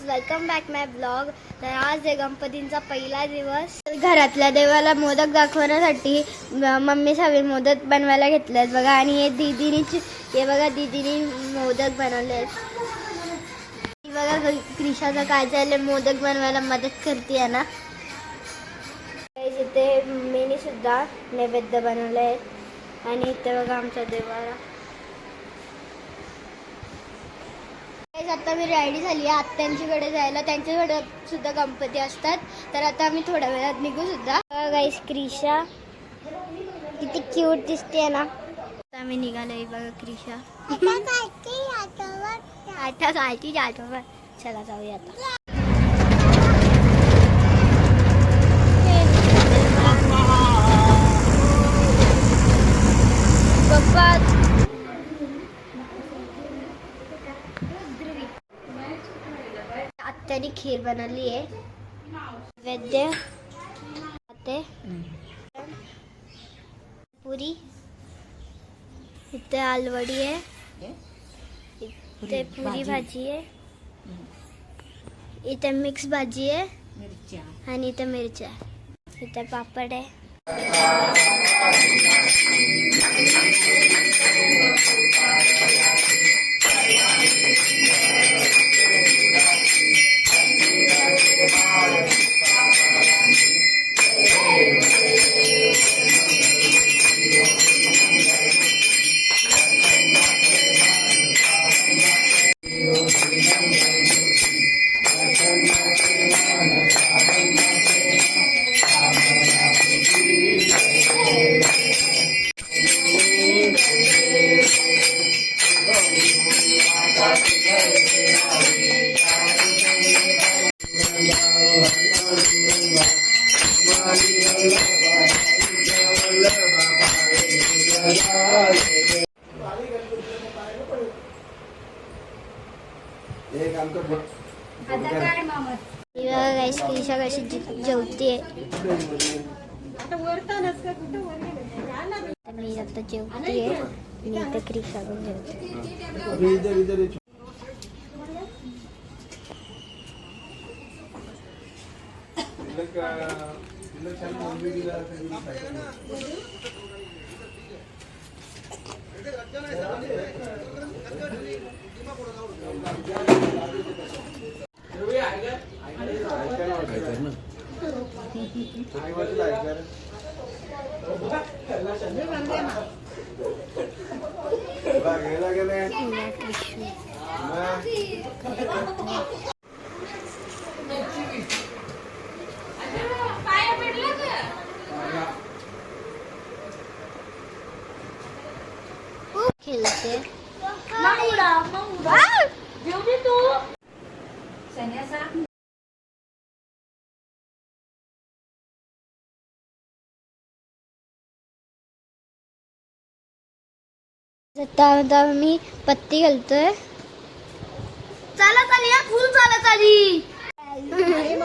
Welcome back माय blog. तर आज आहे गणपतींचा पहिला दिवस. घरातल्या देवाला मोदक दाखवण्यासाठी मम्मी सगळे मोदक बनवायला घेतलेत बघा. आणि हे दीदीनी मोदक बनवले आहेत. बघा क्रिशाचं काय चाललंय, मोदक बनवायला मदत करते ना. इथे मम्मीने सुद्धा नैवेद्य बनवले आहेत. आणि इथे बघा आमचा देवाला. आता मी रेडी झाली आहे आत्यांच्याकडे जायला. त्यांच्याकडे सुद्धा गणपती असतात. तर आता आम्ही थोड्या वेळात निघू सुद्धा. गाईस क्रिशा किती क्यूट दिसते ना. आता आम्ही निघालोय बघा. क्रिशा आता कालची जातो. चला जाऊया आता. पप्पा आत्याने खीर बनवली आहे. वैद्य पुरी, इथे आलवडी आहे, इथे पुरी भाजी आहे, इथे मिक्स भाजी आहे आणि इथे मिरच्या, इथे पापड आहे. क्रिशा कशी जेवते. मी आता जेवते. मी आता क्रिशा पण जेवते. खेळते. आता मी पत्ती घालतोय. चालत आली फुल चालत आली.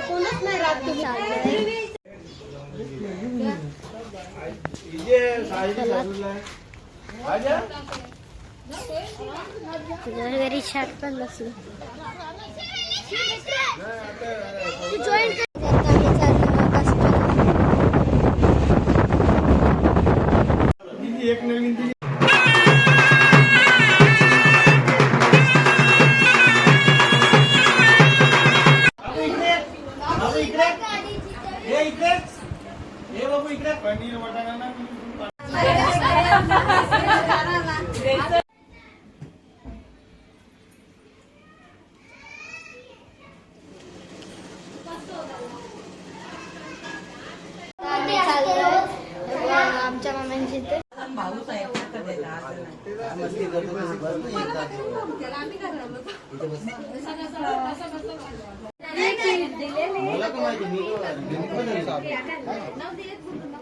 कोणच नाही राहत. घरी शाट पण बसली. एक नवीन पनीर वाटाणा आमच्या मामांची इथे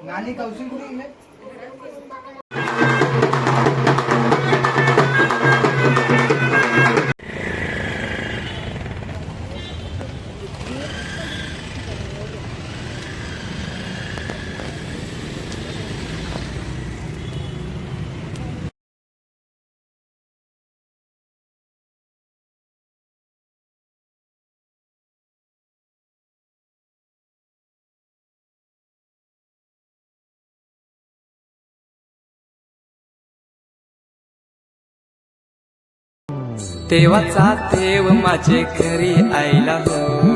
नानी कौशिक देवाचा देव माझे घरी आईला हो.